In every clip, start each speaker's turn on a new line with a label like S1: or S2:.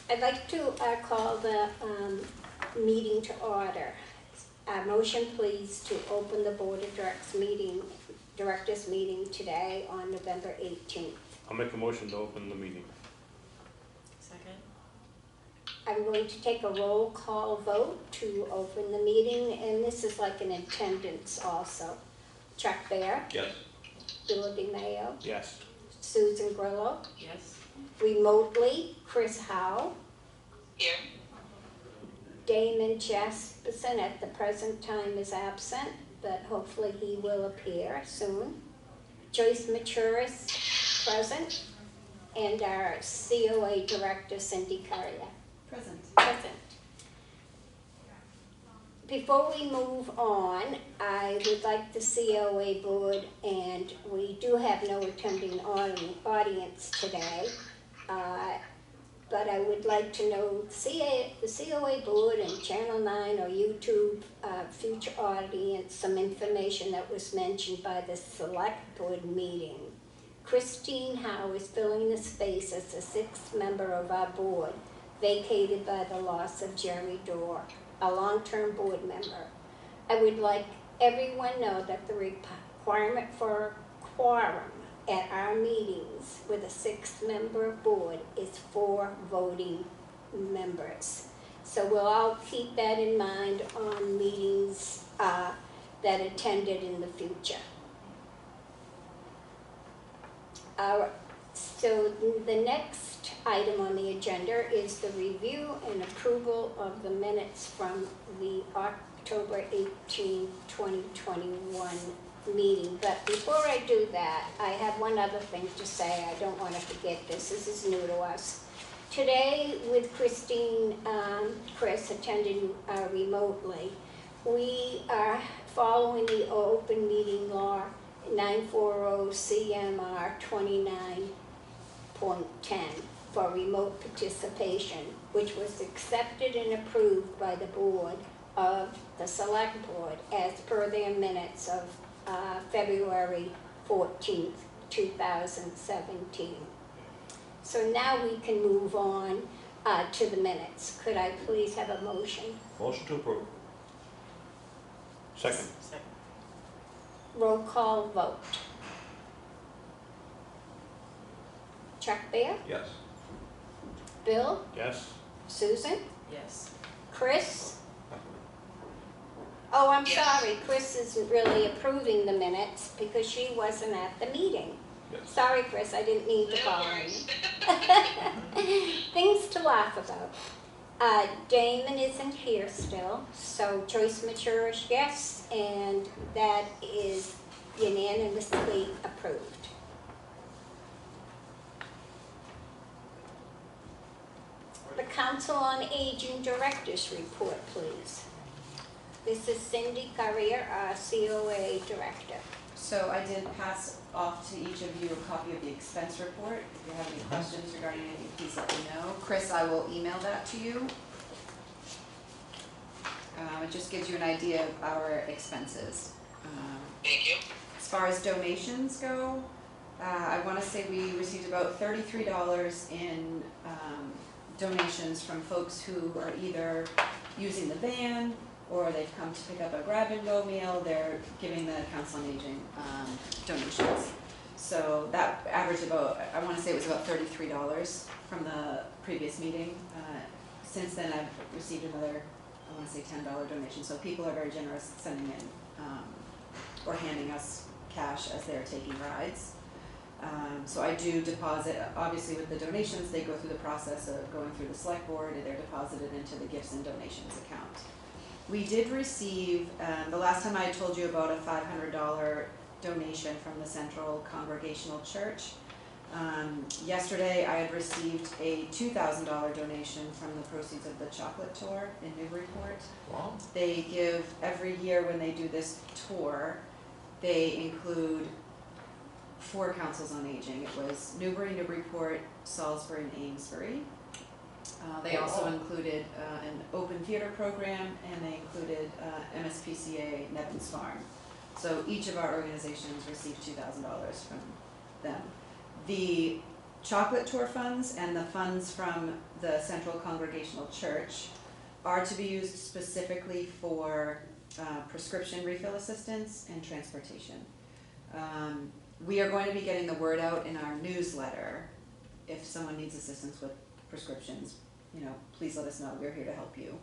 S1: I'd like to call the meeting to order. Motion please to open the Board of Directors meeting today on November 18th.
S2: I'll make a motion to open the meeting.
S3: Second.
S1: I'm going to take a roll call vote to open the meeting, and this is like an attendance also. Chuck Bear,
S2: Yes.
S1: Bill DeMayo,
S2: Yes.
S1: Susan Grillo,
S3: Yes.
S1: remotely Chris Howe,
S3: Here.
S1: Damon Jesperson at the present time is absent, but hopefully he will appear soon. Joyce Maturis present, and our COA Director Cindy Currier.
S3: Present.
S1: Before we move on, I would like the COA board, and we do have no attending audience today, but I would like to know the COA board and Channel 9 or YouTube future audience some information that was mentioned by the select board meeting. Christine Howe is filling the space as the sixth member of our board, vacated by the loss of Jerry Dorr, a long-term board member. I would like everyone know that the requirement for quorum at our meetings with a sixth member board is 4 voting members. So we'll all keep that in mind on meetings that attended in the future. So the next item on the agenda is the review and approval of the minutes from the October 18, 2021 meeting. But before I do that, I have one other thing to say. I don't want to forget this. This is new to us. Today, with Christine, Chris attending remotely, we are following the open meeting law 940 CMR 29.10 for remote participation, which was accepted and approved by the board of the select board as per their minutes of February 14th, 2017. So now we can move on to the minutes. Could I please have a motion?
S2: Motion to approve. Second.
S3: Second.
S1: Roll call vote. Chuck Bear?
S2: Yes.
S1: Bill?
S2: Yes.
S1: Susan?
S3: Yes.
S1: Chris? Oh, I'm sorry, Chris isn't really approving the minutes because she wasn't at the meeting.
S2: Yes.
S1: Sorry, Chris, I didn't mean to call you. Things to laugh about. Damon isn't here still, so Joyce Maturish, yes, and that is unanimously approved. The Council on Aging Directors Report, please. This is Cindy Currier, our COA Director.
S4: So I did pass off to each of you a copy of the expense report. If you have any questions regarding anything, please let me know. Chris, I will email that to you. It just gives you an idea of our expenses.
S3: Thank you.
S4: As far as donations go, I want to say we received about $33 in donations from folks who are either using the van or they've come to pick up a grab-and-go meal. They're giving the Council on Aging donations. So that averaged about, I want to say it was about $33 from the previous meeting. Since then, I've received another, I want to say $10 donation. So people are very generous sending in or handing us cash as they're taking rides. So I do deposit, obviously with the donations, they go through the process of going through the select board and they're deposited into the gifts and donations account. We did receive, the last time I told you about a $500 donation from the Central Congregational Church. Yesterday I had received a $2,000 donation from the proceeds of the chocolate tour in Newburyport.
S2: Wow.
S4: They give, every year when they do this tour, they include 4 councils on aging. It was Newbury, Newburyport, Salisbury, and Amesbury. They also included an open theater program, and they included MSPCA Nevins Farm. So each of our organizations received $2,000 from them. The chocolate tour funds and the funds from the Central Congregational Church are to be used specifically for prescription refill assistance and transportation. We are going to be getting the word out in our newsletter. If someone needs assistance with prescriptions, please let us know, we're here to help you.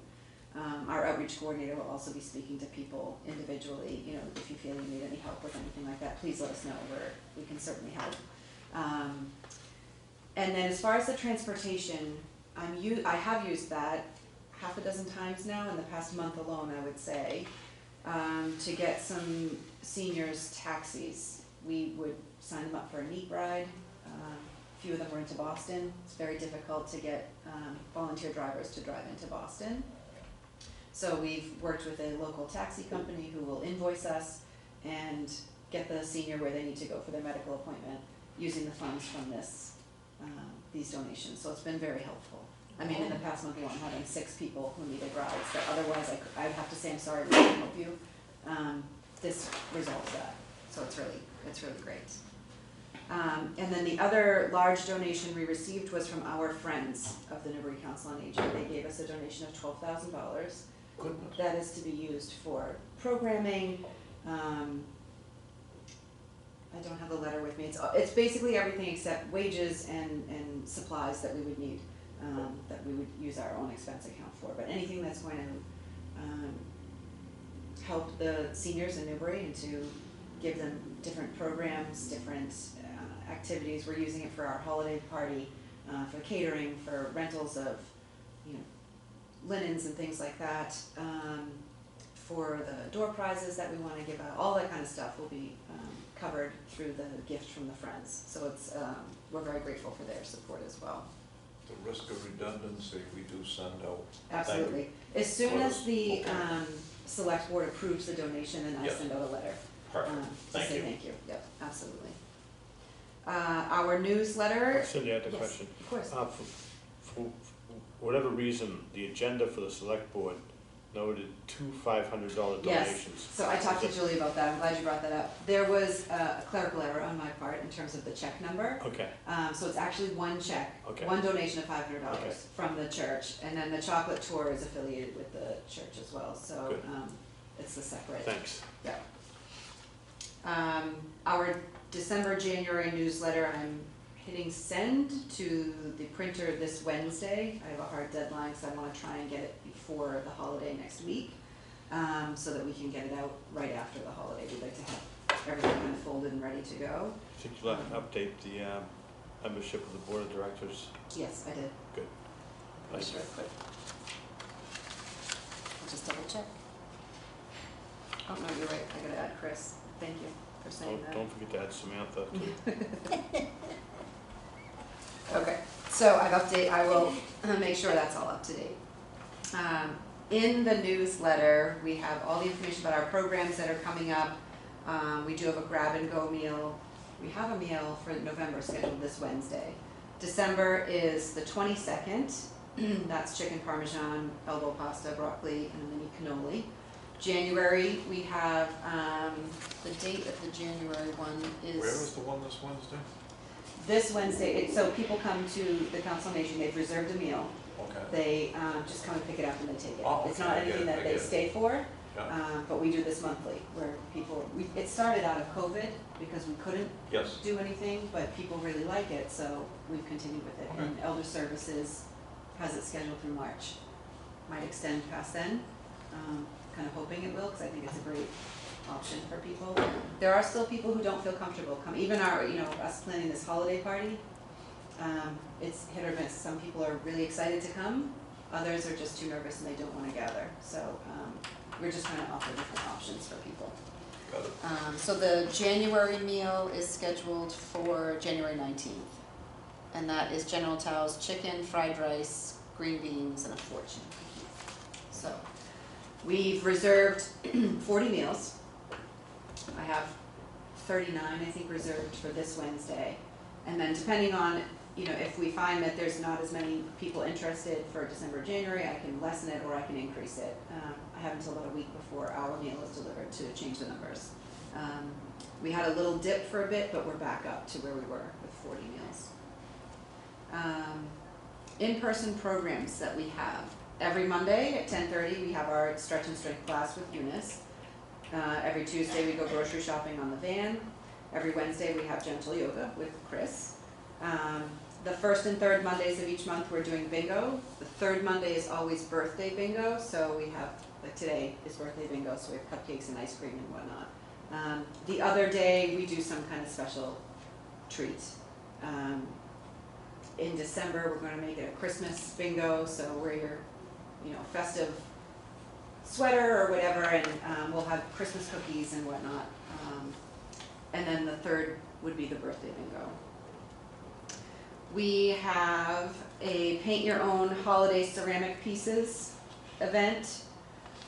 S4: Our outreach coordinator will also be speaking to people individually, if you feel you need any help with anything like that, please let us know, we can certainly help. And then as far as the transportation, I have used that half a dozen times now in the past month alone, I would say, to get some seniors taxis. We would sign them up for a neat ride. A few of them were into Boston. It's very difficult to get volunteer drivers to drive into Boston. So we've worked with a local taxi company who will invoice us and get the senior where they need to go for their medical appointment using the funds from these donations. So it's been very helpful. I mean, in the past month alone, having 6 people who needed rides that otherwise I'd have to say, I'm sorry, we can't help you. This resolves that. So it's really great. And then the other large donation we received was from our friends of the Newbury Council on Aging. They gave us a donation of $12,000.
S2: Goodness.
S4: That is to be used for programming. I don't have the letter with me. It's basically everything except wages and supplies that we would need, that we would use our own expense account for. But anything that's going to help the seniors in Newbury and to give them different programs, different activities. We're using it for our holiday party, for catering, for rentals of, linens and things like that, for the door prizes that we want to give out. All that kind of stuff will be covered through the gift from the friends. So it's we're very grateful for their support as well.
S5: The risk of redundancy, we do send out.
S4: Absolutely. As soon as the select board approves the donation, then I send out a letter.
S2: Perfect.
S4: To
S2: Thank
S4: say
S2: you.
S4: thank you. Yep, absolutely. Our newsletter.
S2: Cindy, I had a
S4: Yes,
S2: question.
S4: Of course.
S2: For whatever reason, the agenda for the select board noted 2 $500 donations.
S4: Yes, so I talked to Julie about that, I'm glad you brought that up. There was a clerical error on my part in terms of the check number.
S2: Okay,
S4: So it's actually one check,
S2: Okay.
S4: one donation of $500
S2: Okay.
S4: from the church, and then the chocolate tour is affiliated with the church as well, so
S2: Good.
S4: it's the separate.
S2: thanks.
S4: Yeah. Our December, January newsletter, I'm hitting send to the printer this Wednesday. I have a hard deadline, so I wanna try and get it before the holiday next week, so that we can get it out right after the holiday. We'd like to have everything kind of folded and ready to go.
S2: Did you update the membership of the board of directors?
S4: Yes, I did.
S2: Good. Thank you.
S4: Real quick. I'll just double check. Oh, no, you're right, I gotta add Chris. Thank you for saying that.
S2: Don't forget to add Samantha too.
S4: Okay, so I will make sure that's all up to date. In the newsletter, we have all the information about our programs that are coming up. We do have a grab and go meal. We have a meal for November scheduled this Wednesday. December is the 22nd. That's chicken parmesan, elbow pasta, broccoli, and a mini cannoli. January, we have, the date of the January one is.
S5: Where is the one this Wednesday?
S4: This Wednesday, so people come to the Council on Aging, they've reserved a meal,
S5: Okay.
S4: they just come and pick it up and they take it.
S5: Oh,
S4: It's
S5: okay,
S4: not
S5: I get
S4: anything
S5: it, I
S4: that they
S5: get it.
S4: stay for,
S5: Yeah.
S4: but we do this monthly, where it started out of COVID because we couldn't
S5: Yes.
S4: do anything, but people really like it, so we've continued with it.
S5: Okay.
S4: And Elder Services has it scheduled through March, might extend past then, kind of hoping it will, because I think it's a great option for people. There are still people who don't feel comfortable coming, even us planning this holiday party, it's hit or miss. Some people are really excited to come, others are just too nervous and they don't want to gather. So we're just trying to offer different options for people.
S5: Got it.
S4: So the January meal is scheduled for January 19th. And that is General Tao's chicken, fried rice, green beans, and a fortune cookie. So we've reserved 40 meals. I have 39, I think, reserved for this Wednesday. And then depending on, if we find that there's not as many people interested for December, January, I can lessen it or I can increase it. I have until about a week before our meal is delivered to change the numbers. We had a little dip for a bit, but we're back up to where we were with 40 meals. In-person programs that we have. Every Monday at 10:30, we have our stretch and strength class with Eunice. Every Tuesday, we go grocery shopping on the van. Every Wednesday, we have gentle yoga with Chris. The first and third Mondays of each month, we're doing bingo. The third Monday is always birthday bingo, so we have, like today is birthday bingo, so we have cupcakes and ice cream and whatnot. The other day, we do some kind of special treat. In December, we're gonna make it a Christmas bingo, so wear your, festive sweater or whatever, and we'll have Christmas cookies and whatnot. And then the third would be the birthday bingo. We have a paint your own holiday ceramic pieces event.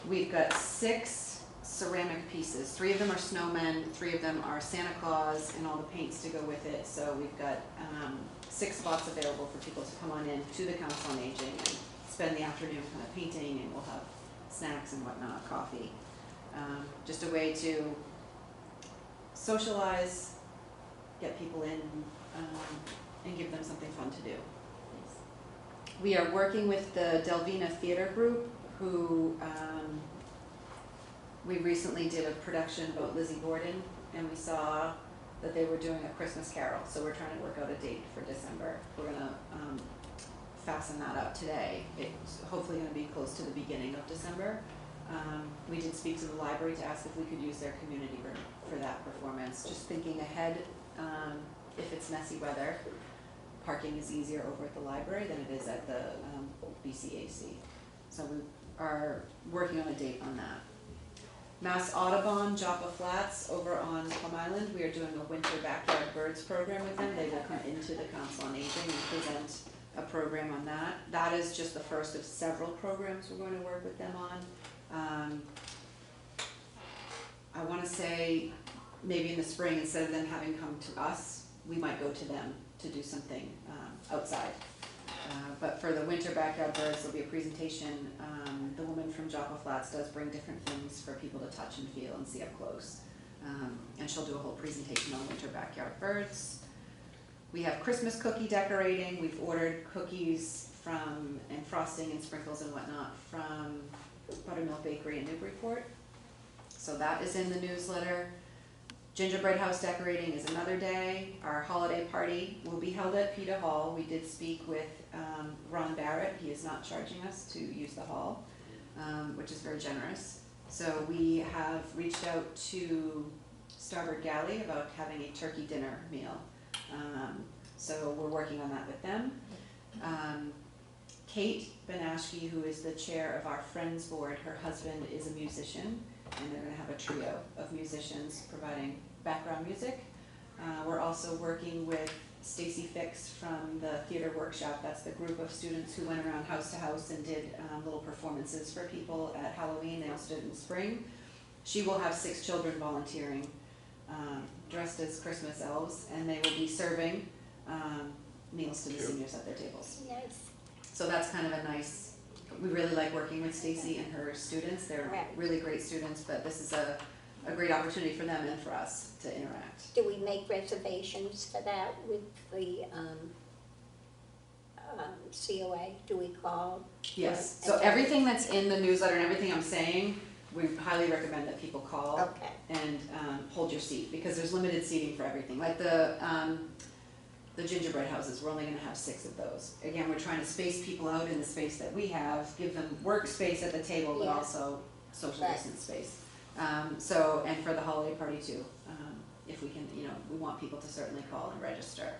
S4: We've got 6 ceramic pieces. 3 of them are snowmen, 3 of them are Santa Claus, and all the paints to go with it. So we've got 6 spots available for people to come on in to the Council on Aging and spend the afternoon kind of painting, and we'll have snacks and whatnot, coffee. Just a way to socialize, get people in, and give them something fun to do. We are working with the Delvina Theater Group, who we recently did a production about Lizzie Borden, and we saw that they were doing a Christmas Carol, so we're trying to work out a date for December. We're gonna fasten that up today. It's hopefully gonna be close to the beginning of December. We did speak to the library to ask if we could use their community room for that performance. Just thinking ahead, if it's messy weather, parking is easier over at the library than it is at the BCAC. So we are working on a date on that. Mass Audubon, Joppa Flats over on Plum Island, we are doing a winter backyard birds program with them. They will come into the Council on Aging and present a program on that. That is just the first of several programs we're going to work with them on. I want to say maybe in the spring, instead of them having come to us, we might go to them to do something outside. But for the winter backyard birds, there'll be a presentation. The woman from Joppa Flats does bring different things for people to touch and feel and see up close. And she'll do a whole presentation on winter backyard birds. We have Christmas cookie decorating. We've ordered cookies and frosting and sprinkles and whatnot from Buttermilk Bakery in Newburyport. So that is in the newsletter. Gingerbread house decorating is another day. Our holiday party will be held at Peter Hall. We did speak with Ron Barrett. He is not charging us to use the hall, which is very generous. So we have reached out to Starboard Galley about having a turkey dinner meal. So we're working on that with them. Kate Benashki, who is the chair of our Friends Board, her husband is a musician, and they're gonna have a trio of musicians providing background music. We're also working with Stacy Fix from the Theater Workshop. That's the group of students who went around house to house and did little performances for people at Halloween. They also did it in the spring. She will have 6 children volunteering, dressed as Christmas elves, and they will be serving meals to the seniors at their tables.
S1: Nice.
S4: So that's kind of a nice, we really like working with Stacy and her students. They're
S1: Right.
S4: really great students, but this is a great opportunity for them and for us to interact.
S1: Do we make reservations for that with the COA? Do we call?
S4: Yes,
S1: for
S4: so
S1: attendance?
S4: everything that's in the newsletter and everything I'm saying, we highly recommend that people call
S1: Okay.
S4: and hold your seat, because there's limited seating for everything. Like the gingerbread houses, we're only gonna have 6 of those. Again, we're trying to space people out in the space that we have, give them workspace at the table, but
S1: Yeah.
S4: also social
S1: Right.
S4: distance space. So, and for the holiday party too, if we can, we want people to certainly call and register.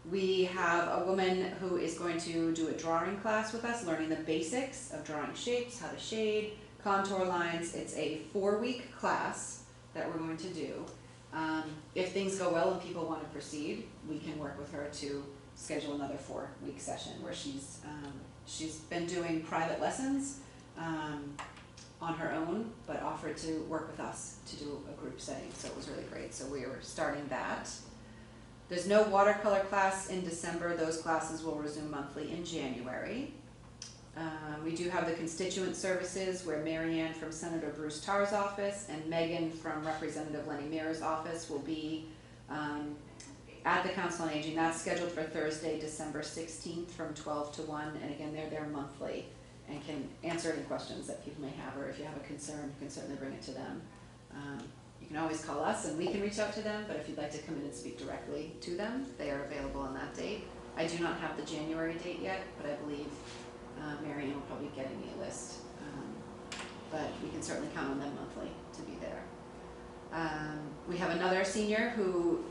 S4: We have a woman who is going to do a drawing class with us, learning the basics of drawing shapes, how to shade, contour lines. It's a 4-week class that we're going to do. If things go well and people want to proceed, we can work with her to schedule another 4-week session where she's been doing private lessons on her own, but offered to work with us to do a group setting, so it was really great. So we are starting that. There's no watercolor class in December. Those classes will resume monthly in January. We do have the constituent services where Marianne from Senator Bruce Tarr's office and Megan from Representative Lenny Mira's office will be at the Council on Aging. That's scheduled for Thursday, December 16th from 12 to 1, and again, they're there monthly and can answer any questions that people may have, or if you have a concern, you can certainly bring it to them. You can always call us and we can reach out to them, but if you'd like to come in and speak directly to them, they are available on that date. I do not have the January date yet, but I believe Mary Ann will probably be getting me a list. But we can certainly count on them monthly to be there. We have another senior who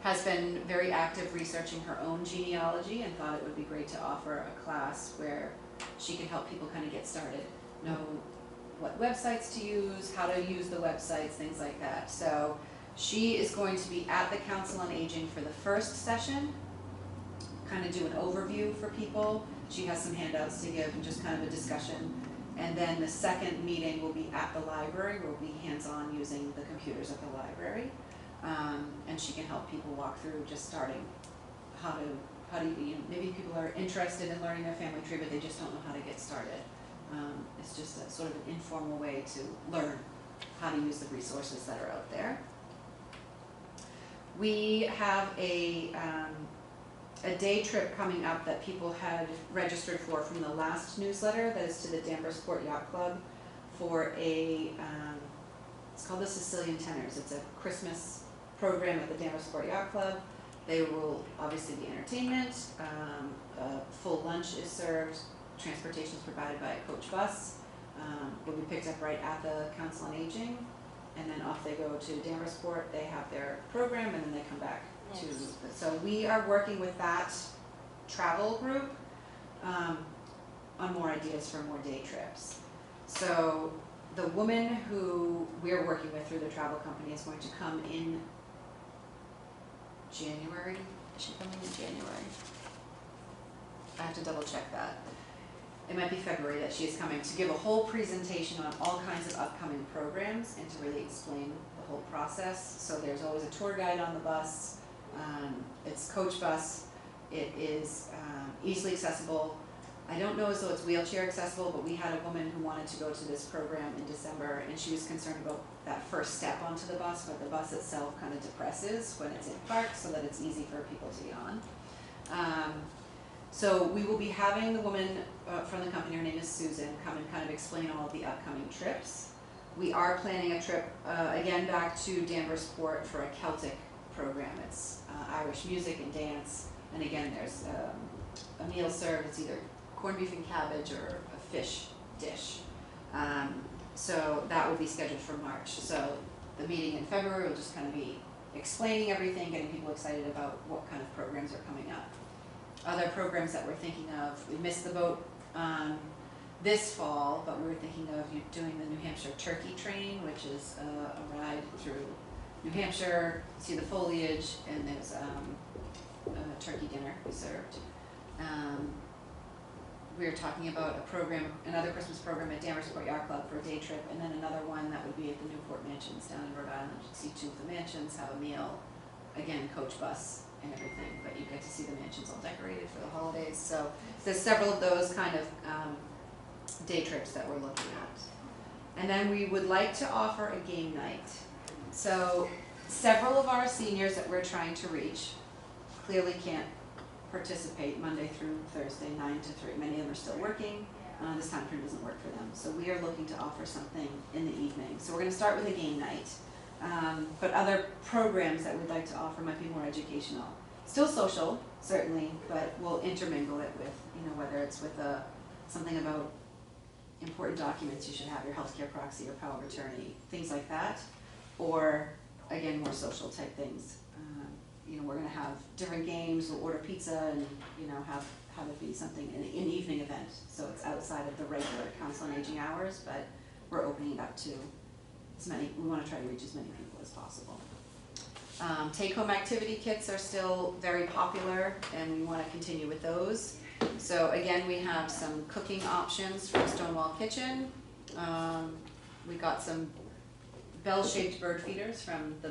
S4: has been very active researching her own genealogy and thought it would be great to offer a class where she can help people kind of get started, know what websites to use, how to use the websites, things like that. So she is going to be at the Council on Aging for the first session, kind of do an overview for people. She has some handouts to give and just kind of a discussion. And then the second meeting will be at the library, where we'll be hands-on using the computers at the library. And she can help people walk through just starting how do you know, maybe people are interested in learning their family tree, but they just don't know how to get started. It's just a sort of an informal way to learn how to use the resources that are out there. We have a day trip coming up that people had registered for from the last newsletter, that is to the Danvers-Port Yacht Club, for it's called the Sicilian Tenors. It's a Christmas program at the Danvers-Port Yacht Club. They will obviously be entertainment, a full lunch is served, transportation is provided by a coach bus, will be picked up right at the Council on Aging, and then off they go to Danvers-Port. They have their program and then they come back.
S1: Yes.
S4: So we are working with that travel group on more ideas for more day trips. So the woman who we're working with through the travel company is going to come in January. Is she coming in January? I have to double check that. It might be February that she is coming to give a whole presentation on all kinds of upcoming programs and to really explain the whole process. So there's always a tour guide on the bus. It's coach bus. It is easily accessible. I don't know as though it's wheelchair accessible, but we had a woman who wanted to go to this program in December, and she was concerned about that first step onto the bus, but the bus itself kind of depresses when it's in park so that it's easy for people to get on. So we will be having the woman from the company, her name is Susan, come and kind of explain all of the upcoming trips. We are planning a trip again back to Danvers-Port for a Celtic program. It's Irish music and dance, and again there's a meal served. It's either corned beef and cabbage or a fish dish. So that will be scheduled for March. So the meeting in February will just kind of be explaining everything, getting people excited about what kind of programs are coming up. Other programs that we're thinking of, we missed the boat this fall, but we were thinking of doing the New Hampshire Turkey Train, which is a ride through New Hampshire, see the foliage, and there's a turkey dinner served. We were talking about a program, another Christmas program at Danvers-Port Yacht Club for a day trip, and then another one that would be at the Newport Mansions down in Rhode Island. See two of the mansions, have a meal, again, coach bus and everything, but you get to see the mansions all decorated for the holidays. So there's several of those kind of day trips that we're looking at. And then we would like to offer a game night. So several of our seniors that we're trying to reach clearly can't participate Monday through Thursday, 9 to 3. Many of them are still working. This time period doesn't work for them. So we are looking to offer something in the evening. So we're going to start with a game night. But other programs that we'd like to offer might be more educational. Still social, certainly, but we'll intermingle it with, whether it's with something about important documents you should have, your healthcare proxy or power of attorney, things like that. Or, again, more social type things. We're going to have different games, we'll order pizza and, have it be something, an evening event. So it's outside of the regular Council on Aging hours, but we're opening it up to we want to try to reach as many people as possible. Take-home activity kits are still very popular, and we want to continue with those. So again, we have some cooking options from Stonewall Kitchen. We got some bell-shaped bird feeders from the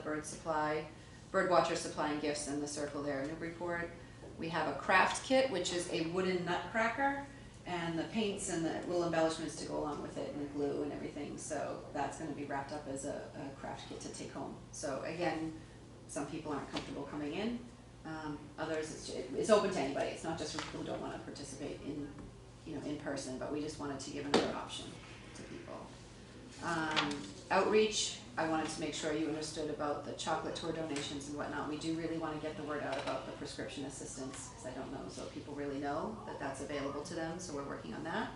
S4: Birdwatcher Supply and Gifts in the circle there in Newburyport. We have a craft kit, which is a wooden nutcracker, and the paints and the little embellishments to go along with it, and the glue and everything. So that's going to be wrapped up as a craft kit to take home. So again, some people aren't comfortable coming in. Others, it's open to anybody, it's not just for people who don't wanna participate in, in person, but we just wanted to give another option to people. Outreach, I wanted to make sure you understood about the chocolate tour donations and whatnot. We do really wanna get the word out about the prescription assistance, cause I don't know, so people really know that that's available to them, so we're working on that.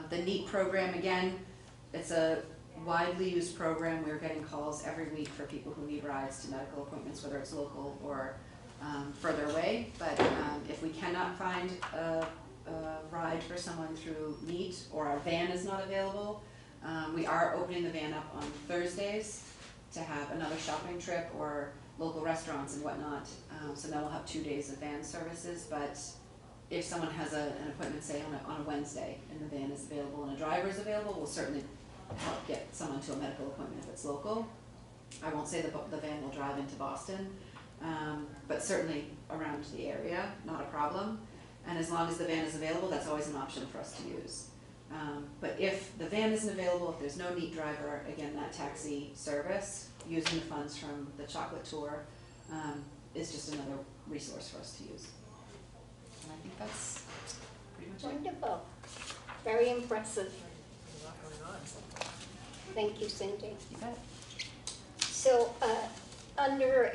S4: The NEAT program, again, it's a widely used program. We're getting calls every week for people who need rides to medical appointments, whether it's local or further away. But if we cannot find a ride for someone through NEAT, or our van is not available, we are opening the van up on Thursdays to have another shopping trip or local restaurants and whatnot. So now we'll have 2 days of van services. But if someone has an appointment, say on a Wednesday, and the van is available and a driver is available, we'll certainly help get someone to a medical appointment if it's local. I won't say the van will drive into Boston, but certainly around the area, not a problem. And as long as the van is available, that's always an option for us to use. But if the van isn't available, if there's no NEAT driver, again, that taxi service, using the funds from the chocolate tour, is just another resource for us to use. And I think that's pretty much it.
S1: Wonderful. Very impressive.
S3: There's a lot going on.
S1: Thank you, Cindy.
S4: You bet.
S1: So, under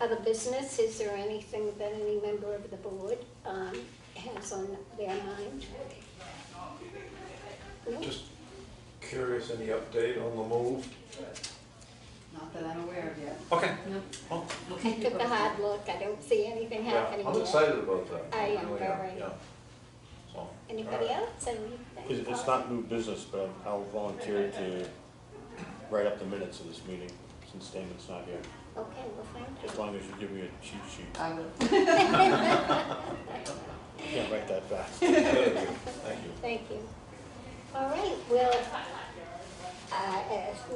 S1: other business, is there anything that any member of the board has on their mind? No?
S5: Just curious, any update on the move?
S4: Not that I'm aware of yet.
S5: Okay.
S4: Nope.
S5: Well,
S4: We'll
S1: I
S4: keep you
S1: took a
S4: posted.
S1: hard look, I don't see anything
S5: yeah,
S1: happening
S5: I'm
S1: yet.
S5: excited about that.
S1: I am
S5: really
S1: very.
S5: Yeah. So,
S1: Anybody
S5: all right.
S1: else? Anything?
S2: It's not new business, but I'll volunteer to write up the minutes of this meeting, since Damon's not here.
S1: Okay, well, thank
S2: As
S1: you.
S2: long as you give me a cheat sheet.
S4: I will.
S2: I can't write that fast.
S5: Thank you.
S1: Thank you. All right, well,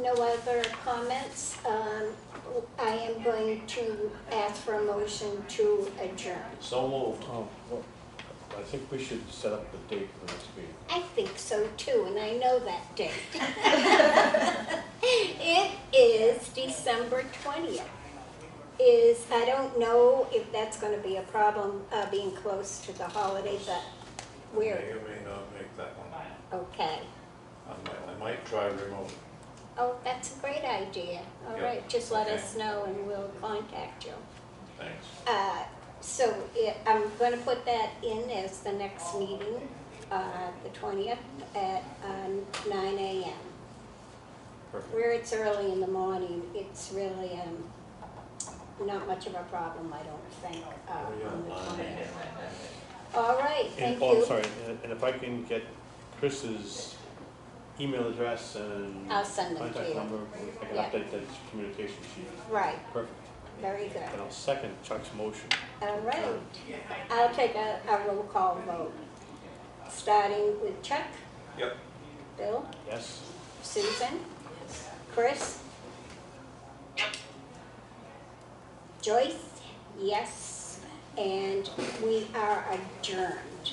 S1: no other comments. I am going to ask for a motion to adjourn.
S5: So moved.
S2: Oh, well, I think we should set up the date for the next meeting.
S1: I think so too, and I know that date. It is December 20th. I don't know if that's gonna be a problem, being close to the holiday, but
S5: May
S1: we're,
S5: or may not make that one.
S1: okay.
S5: I might try remote.
S1: Oh, that's a great idea. All
S5: Yeah,
S1: right, just let
S5: okay.
S1: us know and we'll contact you.
S5: Thanks.
S1: So I'm gonna put that in as the next meeting, the 20th at 9 a.m.
S2: Perfect.
S1: Where it's early in the morning, it's really not much of a problem, I don't think, on the 20th. All right, thank
S2: Oh, I'm
S1: you.
S2: sorry, and if I can get Chris's email address and
S1: I'll send them to
S2: contact
S1: you.
S2: number, I can
S1: Yeah.
S2: update that communication sheet.
S1: Right,
S2: Perfect.
S1: very good.
S2: And I'll second Chuck's motion.
S1: All right, I'll take a roll call vote. Starting with Chuck,
S5: Yep.
S1: Bill,
S2: Yes?
S1: Susan, Chris? Joyce? Yes, and we are adjourned.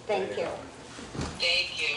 S1: Thank you.
S3: Thank you.